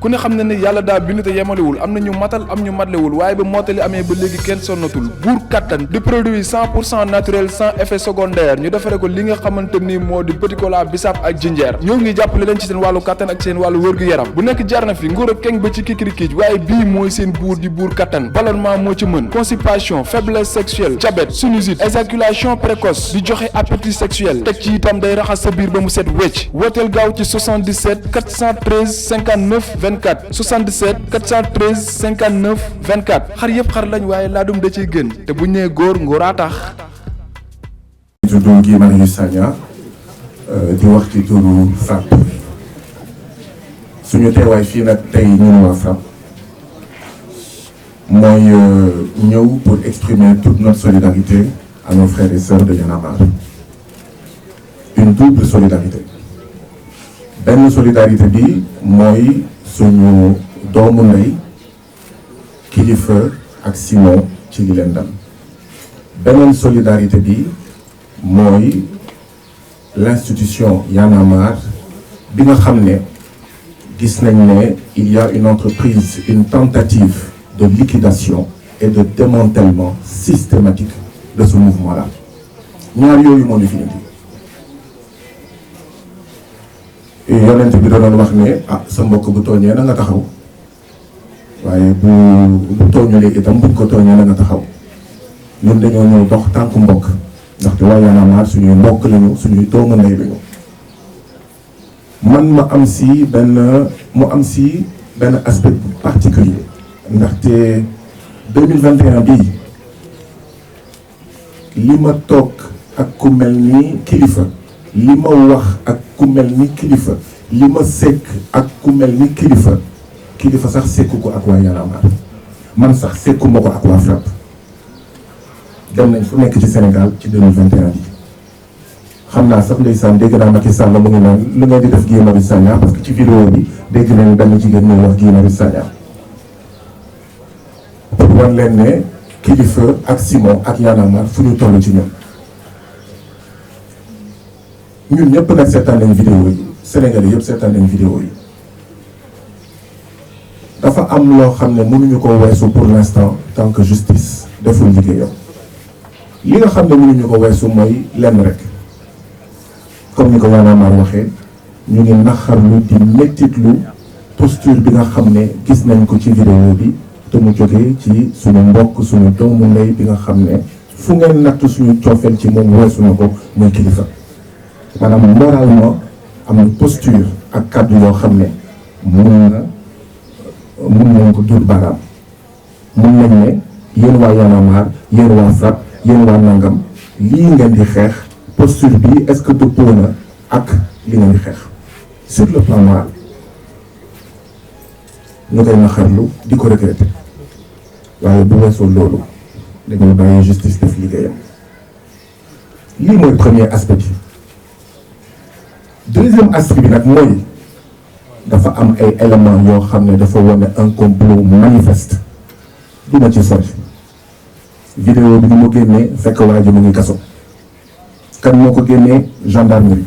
ku ne xam ne ne yàlla daa bind te yemalewul am na ñu matal am ñu matlewul waaye ba mottali amee ba léegi kenn sonnatul buur kattan di produit 100% naturel sans effet secondaire ñu defare ko li nga xamante ni moo di petit cola bisaab ak jinjeer ñoo ngi jàppale leen ci seen wàllu kattan ak seen wàllu wërgu yaram bu nekk jarna fi nguur ak keng ba ci kikirikiij waaye bii mooy seen buur di buur kattan ballonnement moo ci mën constipation faiblesse sexuelle diabète sinusite éjaculation précoce di joxe appétit sexuel teg ci itam day raxas sa biir ba mu set wecc wooteel gaaw ci 77 413 59 24 77 413 59 24 xar yëpp xar lañ waaye laadum da ciy gën te bu ñu nee góor ngóoraa tax. tudd Guy Marius Sagna di wax ci turu FRAPP suñu teewaay fii nag tey ñun waa FRAPP mooy ñëw pour exprimer toute notre solidarité à nos frères et sœurs de Y'en a marre. Une double solidarité benn solidarité bi mooy suñu doomu ndey Kilifeu ak Simon ci li leen dal beneen solidarité bi mooy l'institution Y'en a marre bi nga xam ne gis nañ ne il y a une entreprise, une tentative de liquidation et de démantèlement systématique de ce mouvement-là ñaar yooyu moo ñu fi indi yonent bi da doon wax ne sa mbokk bu tooñee na nga taxaw waaye bu tooñulee itam buñ ko tooñee na nga taxaw ñun dañoo ñëw dox tànku mbokk ndaxte waa Y'en a marre suñuy mbokk lañu suñuy doomu ndey lañu man mu am si benn aspect particulier ndaxte 2021 bii li ma toog ak ku mel ni Kilifeu li ma wax ak ku mel ni Kilifeu li ma sekk ak ku mel ni Kilifeu sax sekku ko ak waa Y'en a marre man sax sekku ma ko ak waa FRAPP dem nañ fu nekk ci Sénégal ci 2021 bi xam naa sax ndeysaan dégg naa Macky Sall mu ngi naan lu ngeen di def Guy Marius Sagna parce que ci vidéo bi dégg nañu benn jigéen ñuy wax Guy Marius Sagna pour wan leen ne Kilifeu ak Simon ak Y'en a marre fu ñu toll ci ñun ñëpp nag seetaan nañ vidéo yi Sénégalais yëpp seetaan nañ vidéo yi dafa am loo xam ne mënuñu ko weesu pour l'instant tant que justice deful liggéeyam li nga xam ne mënuñu ko weesu mooy lenn rek comme ni ko Y'en a marre waxee ñu ngi naxarlu di mettitlu posture bi nga xam ne gis nañ ko ci vidéo bi te mu jógee ci suñu mbokk suñu doomu ndey bi nga xam ne fu ngeen natt suñu coofeel ci moom weesu na ko muy Kilifeu maanaam moralement am na posture ak kàddu yoo xam ne mun nañ ko duut baaraam mun nañ ne yéen waa Y'en a marre yéen waa FRAPP yéen waa nangam lii ngeen di xeex posture bi est-ce que dëppoo na ak li ngeen di xeex sur le plan moral ñu koy naxarlu di ko regretter waaye bu weesoo loolu dañuy bàyyi justice def liggéeyam lii mooy premier aspect bi deuxième aspect bi nag mooy dafa am ay éléments yoo xam ne dafa wane un complot manifeste du ma ci sori vidéo bi ni mu génnee fekk waa ji mu ngi kaso kan moo ko génnee gendarmerie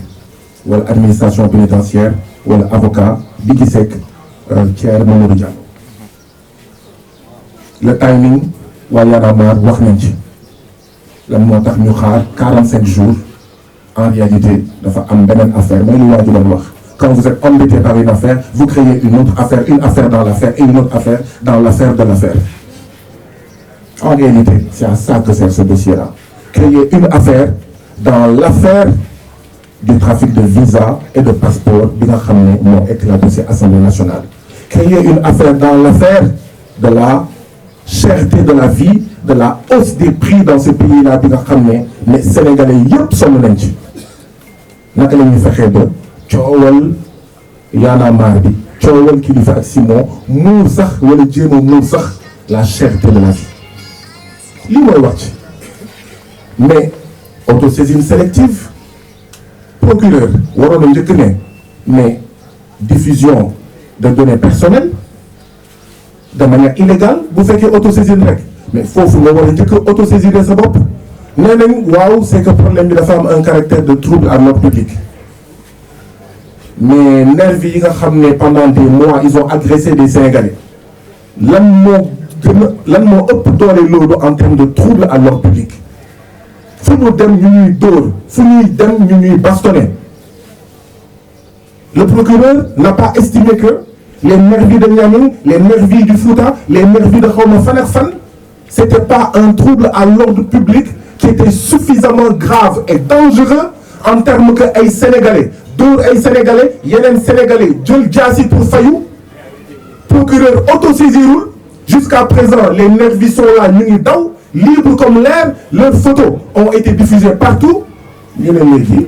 wala administration pénitentiaire wala avocat bi gi sekk Thierry Mamadou Diallo le timing waa Y'en a marre wax nañ ci lan moo tax ñu xaar 45 jours en réalité dafa am beneen affaire mooy li waa ji doon wax quand vous êtes embêté par une affaire vous créez une autre affaire, une affaire dans l'affaire et une autre affaire dans l'affaire de l'affaire. En réalité c'est à ça que sert ce dossier-là, créer une affaire dans l'affaire du trafic de visa et de passeport bi nga xam ne moo éclaboussé Assemblée nationale, créer une affaire dans l'affaire de la cherté de la vie, de la hausse des prix dans ce pays-là bi nga xam ne les Sénégalais yëpp sonn nañ ci. naka la ñuy fexee ba coowal Y'en a marre bi coowal Kilifeu ak Simon muur sax wala jéem a muur sax la cherté de la vie lii mooy wax ci mais autosaisine sélective procureur waroon na njëkk ne mais diffusion de données personnelles de manière illégale bu fekkee autosaisine rek mais foofu nga war a njëkk a autosaisir sa bopp nee nañ waaw c'est que problème bi dafa am un caractère de trouble à l'ordre public mais nervis yi nga xam ne pendant des mois ils ont agressé des Sénégalais lan moo ëpp doole loolu en termes de trouble à l'ordre public fu ñu dem ñu ñuy dóor fu ñuy dem ñu ñuy bastonner. Le procureur n'a pas estimé que les nervis de Niamey, les nervis du Fouta, les nervis de xawma fan ak fan, c'était pas un trouble à l'ordre public qui était suffisamment grave et dangereux en termes que ay Sénégalais dóor ay Sénégalais yeneen Sénégalais jël jaasi pour fayu. Procureur autosaisirul jusqu'à présent les nervis sont là ñu ngi daw libres comme l'air, leurs photos ont été diffusées partout. ñu ne léegi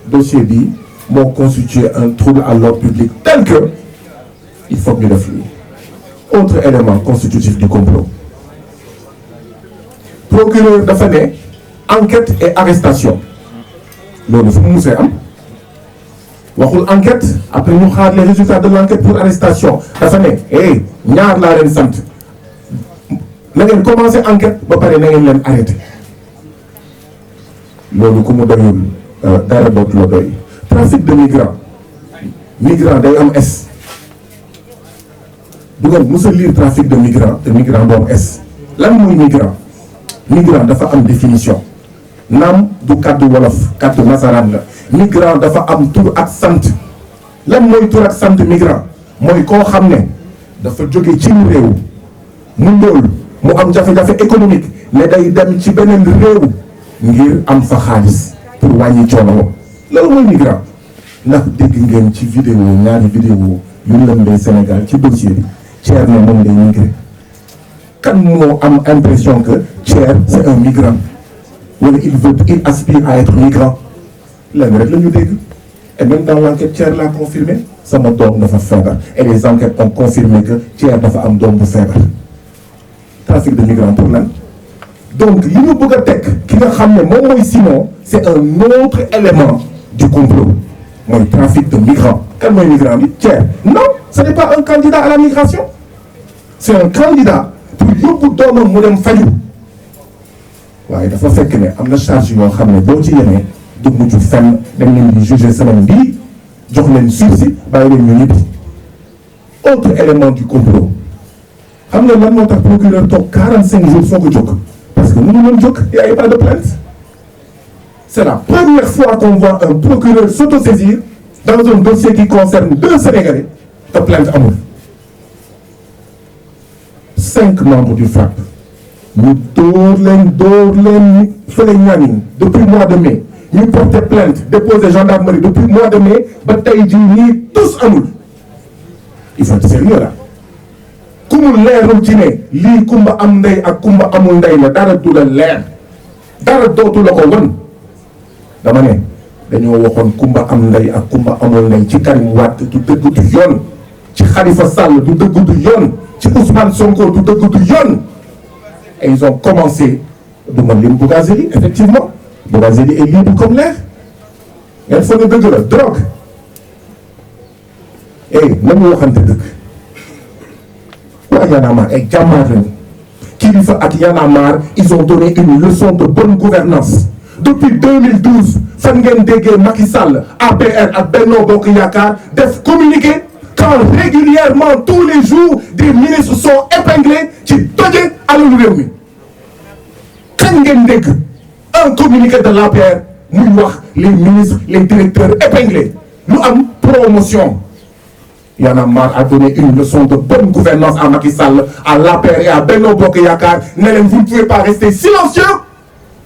dossier bi moo constitué un trouble à l'ordre public tel que il faut que ñu def lii. Autre élément constitutif du complot. Procureur dafa ne enquête et arrestation loolu fu mu musee am waxul enquête après ñu xaar les résultats de l'enquête pour arrestation dafa ne ñaar laa leen sant na ngeen commencer enquête ba pare na ngeen leen arrêté loolu ku mu doyul dara dootu la doy. Trafic de migrants day am S du ngeen mës a lire trafic de migrants te migrant doom S lan mooy migrant dafa am définition naam du kàddu wolof kàddu nasaraan la migrant dafa am tur ak sant lan mooy tur ak sant migrant mooy koo xam ne dafa jóge ci réew mu ndóol mu am jafe-jafe économique ne day dem ci beneen réew ngir am fa xaalis pour wàññi coono loolu mooy migrant. ndax dégg ngeen ci ñaari vidéo yu lëmbee Sénégal ci dossier bi Thier ne moom day migré kan moo am impression que Thier c'est un migrant wala il aspire à être migrant lenn rek la ñu dégg et même dans l'enquête Thier l'a confirmé sama doom dafa feebar et les enquêtes ont confirmé que Thier dafa am doom bu feebar trafic de migrants pour lan donc li ñu bëgg a teg ki nga xam ne moom mooy Simon c'est un autre élément du complot mooy trafic de migrants. Kan mooy migrant bi Thier non ce n'est pas un candidat à la migration c'est un candidat pour yóbbu doomam mu dem faju waaye dafa fekk ne am na charge yoo xam ne boo ci yemee du mujj fenn dañ leen di juger semaine bii jox leen sursis bàyyi leen ñu ñibbi. Autre élément du complot xam nga lan moo tax procureur toog 45 jours soo ko jóg parce que mënu leen jóg y a pas de plainte. C'est la première fois qu'on voit un procureur s'autosaisir dans un dossier qui concerne 2 Sénégalais te plainte amul. 5 membres du FRAPP ñu dóor leen fële Niamey depuis mois de mai ñu porté plainte déposé gendarmerie depuis mois de mai ba tey jii nii tous amul. Il faut être sérieux là ku mu leerul ci ne lii kumba am ndey ak kumba amul ndey la dara du la leer dara dootu la ko won. dama ne dañoo waxoon kumba am ndey ak kumba amul ndey ci Karim Wade du dëgg du yoon ci Khalifa Sall du dëgg du yoon ci Ousmane Sonko du dëgg du yoon et ils ont commencé du ma lim Bougazelli effectivement Bougazelli est libre comme l'air ngeen foog ne dëgg la drogue nañu waxante dëgg waa Y'en a marre ay jàmbaar lañu Kilifeu ak Y'en a marre ils ont donné une leçon de bonne gouvernance depuis 2012 fan ngeen déggee Macky Sall APR ak Benno Bokk Yaakaar def communiqué quand régulièrement tous les jours des ministres sont épinglés ci toje alalu réew mi kañ ngeen dégg un communiqué de l'APR muy wax les ministres les directeurs épinglés lu am promotion. Y'en a marre a donné une leçon de bonne gouvernance à Macky Sall à l'APR et à Benno Bokk Yaakaar ne leen vous ne pouvez pas rester silencieux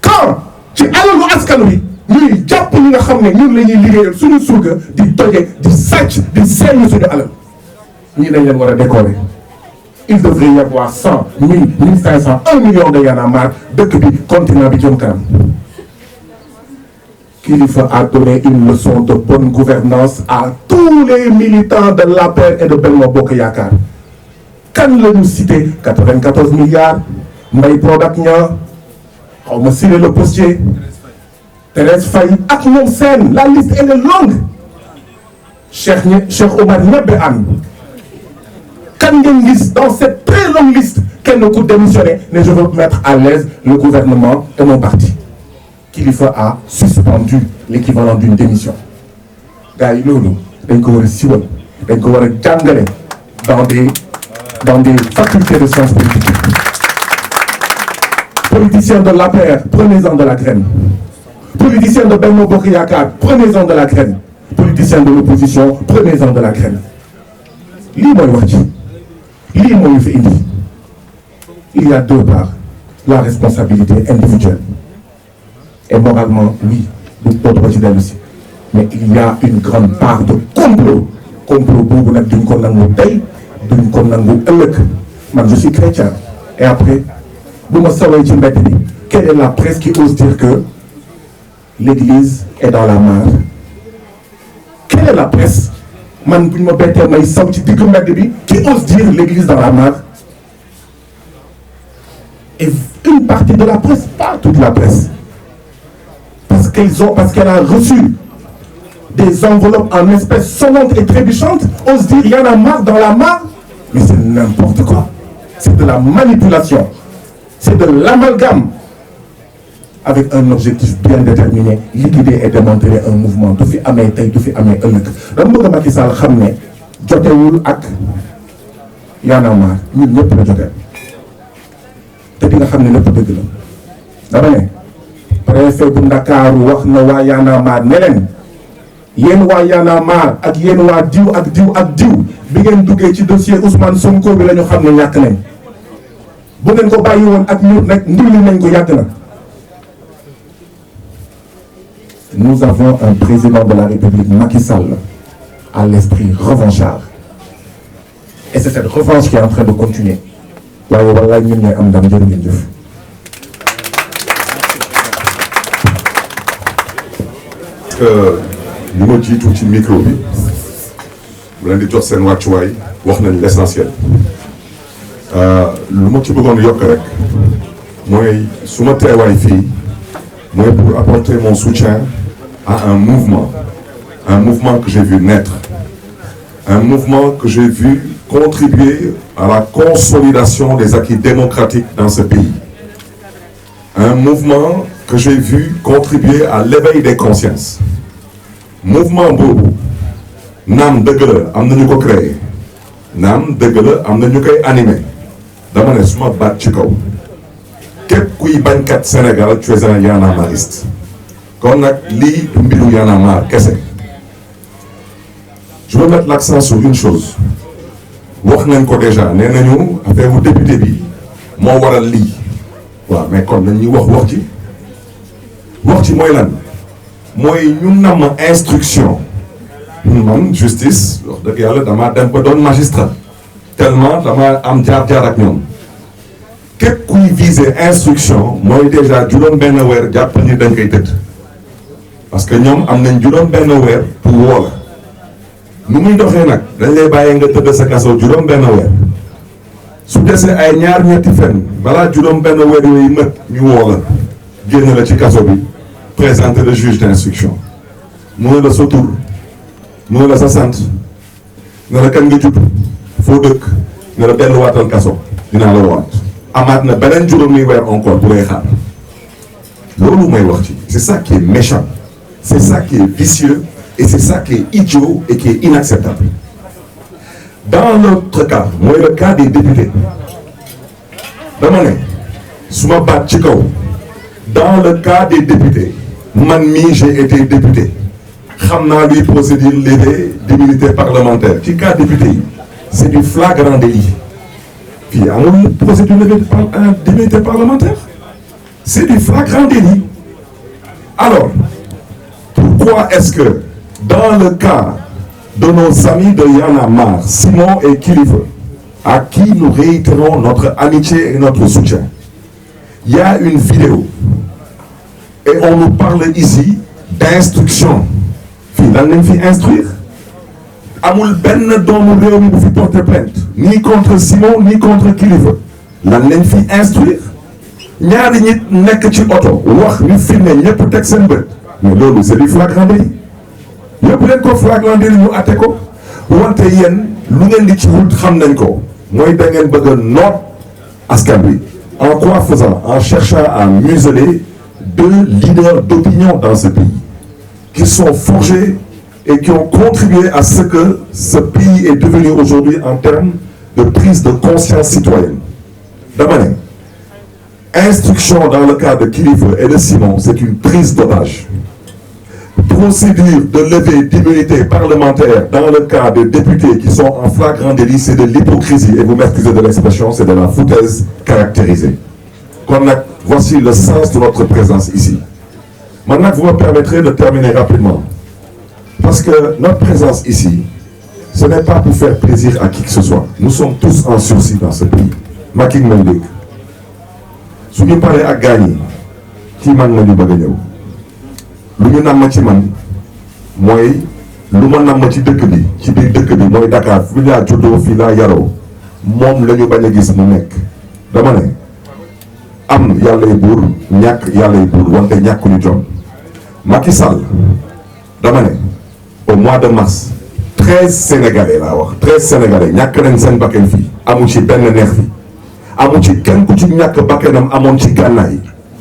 quand ci alalu askan wi ñuy jàpp ñi nga xam ne ñun la ñuy liggéeyal suñu surga di toje di sàcc di seetlu suñu alal ñii dañ leen war a décorer. Il devrait y avoir 100 1000 1500 1 million de Y'en a marre dëkk bi continent bi jëm kanam. Kilifeu a donné une leçon de bonne gouvernance à tous les militants de l'APR et de Benno Bokk Yaakaar kan la ñu cité 94 milliards Mbaye Prodac ña xaw ma Siré Le Postier Thérèse Faye ak ñoom seen la liste elle est longue Cheikh Omar Ñebbe Anne kan ngeen gis dans cette très longue liste kenn ku démissionné ne je veux mettre à l'aise le gouvernement et mon parti. Kilifeu a suspendu l'équivalent d'une démission gars yi loolu dañ ko war a siwal dañ ko war a jàngale dans des facultés de sciences politiques. Politiciens de l'APR, prenez-en de la graine. Politiciens de Benno Bokk Yaakaar, prenez-en de la graine. Politiciens de l'opposition, prenez-en de la graine. lii mooy wax ci lii moo ñu fi indi. Il y a deux parts, la responsabilité individuelle. Et moralement, oui, du dootu ci dellu si. Mais il y a une grande part de complot. Complot boobu nag duñ ko nangu tey duñ ko nangu ëllëg. Man je suis chrétien. Et après, bu ma sawee ci mbedd bi, quelle est la presse qui ose dire que l'église est dans la mare? Quelle est la presse? Man bu ñu ma bettee may saw ci diggu mbedd bi, qui ose dire l'église dans la mare? Et une partie de la presse, pas toute la presse, parce qu'elle a reçu des enveloppes en espèces sonnantes et trébuchantes, ose dire il y en a marre dans la mare, mais c'est n'importe quoi. C'est de la manipulation, c'est de l'amalgame, avec un objectif bien déterminé, liquider et démanteler un mouvement. Du fi amee tey du fi amee ëllëg. dama bëgg Macky Sall xam ne jotewul ak Y en a marre ñun ñëpp la jotee. te di nga xam ne lépp dëgg la dama ne préfet bu Ndakaaru wax na waa Y en a marre ne leen yéen waa Y en a marre ak yéen waa diw ak diw ak diw bi ngeen duggee ci dossier Ousmane Sonko bi la ñu xam ne ñàkk nañ bu ngeen ko bàyyi woon ak ñun rek ndulli nañ ko yàgg na. Nous avons un président de la République, Macky Sall, à l'esprit revanchard. Et c'est cette revanche qui est en train de continuer. waaye wallaay ñun ñooy am ndam jërë ngeen jëf. li ma jiitu ci micro bi bu leen di jox seen wàccuwaay wax nañ l'essentiel lu ma ci bëggoon yokk rek mooy su ma teewaay fii mooy pour apporter mon soutien à un mouvement que j'ai vu naître, un mouvement que j'ai vu contribuer à la consolidation des acquis démocratiques dans ce pays. Un mouvement que j'ai vu contribuer à l'éveil des consciences. Mouvement boobu naam dëgg la am na ñu ko créé naam dëgg la am na ñu koy animé dama ne suma baat ci kaw képp kuy bañkat Sénégal tu es un Y'en a marriste kon nag lii du mbiru Y'en a marre kese. Je veux mettre l'accent sur une chose wax nañ ko déjà nee nañu affaire bu député bi moo waral lii waaw mais kon nañ ñuy wax ci mooy lan mooy ñu nam instruction man justice wax dëgg yàlla damaa dem ba doon magistrat tellement dama am jaar-jaar ak ñoom képp kuy viser instruction mooy déjà juróom benn weer jàpp ni dañ koy tëdd parce que ñoom am nañ juróom benn weer pour woo la nu muy doxee nag dañ lay bàyyee nga tëdd sa kaso juróom benn weer su desee ay ñaar ñetti fen balaa juróom benn weer yooyu mët ñu woo la génn la ci kaso bi présenter le juge d'instruction mu ne la sa tur mu ne la sa sant ne la kan nga judd foo dëkk ne la delluwaatal kaso dinaa la waat amaat na beneen juróomi weer encore bu lay xaar loolu may wax ci c'est ça qui est méchant c'est ça qui est vicieux et c'est ça qui est idiot et qui est inacceptable. Dans notre cas mooy le cas des députés dama ne su ma baat ci kaw dans le cas des députés man mii j'ai été député xam naa luy procédure levée d'immunité parlementaire ci cas député yi c'est du flagrant délit fii amul procédure levée d'immunité parlementaire c'est du flagrant délit. Alors pourquoi est-ce que dans le cas de nos amis de Y'en a marre, Simon et Kilifeu, à qui nous réitérons notre amitié et notre soutien, il y a une vidéo et on nous parle ici d'instruction. Fii lan lañ fi instruire amul benn doomu réew mi bu fi porter plainte ni contre Simon ni contre Kilifeu lan lañ fi instruire ñaari nit nekk ci oto wax ñu filmé ñëpp teg seen bët mais loolu c'est du flagrant délit ñëpp leen ko flagrant délit ñu atte ko wante yéen lu ngeen di ci wut xam nañ ko mooy da ngeen bëgg a noot askan bi en quoi faisant en cherchant à museler deux leaders d'opinion dans ce pays qui sont forgés et qui ont contribué à ce que ce pays est devenu aujourd'hui en termes de prise de conscience citoyenne. Dama ne, instruction dans le cas de Kilifeu et de Simon, c'est une prise d'otage. Procédure de levée d'immunité parlementaire dans le cas de députés qui sont en flagrant délit, c'est de l'hypocrisie, et vous m'excusez de l'expression, c'est de la foutaise caractérisée. Voici le sens de notre présence ici. Maintenant, vous me permettrez de terminer rapidement. Parce que notre présence ici, ce n'est pas pour faire plaisir à qui que ce soit. Nous sommes tous en sursis dans ce pays. Making Mendik. Si nous parlons à gagner, qui m'a dit que lu ñu namm ci man mooy lu ma namm ci dëkk bi ci biir dëkk bi mooy Dakar fi laa juddoo fii laa yaroo moom la ñu bañ a gis mu nekk dama ne am yàllay buur ñàkk yàllay buur wante ñàkkuñu jom. Macky Sall dama ne au mois de mars 13 Sénégalais laa wax 13 Sénégalais ñàkk nañ seen bakkan fii amu ci benn neex fi amu ci kenn ku ci ñàkk bakkanam amoon ci gànnaay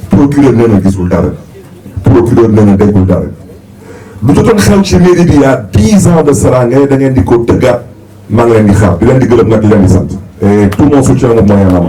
procureur nee na gisul dara. Procureur nee na déggul dara lu jotoon xew ci mairie bi il y a 10 ans de cela ngay da ngeen di ko tëggaat maa ngi leen di xaar di leen di gërëm nag di leen di sant et tout mon soutien au moyen la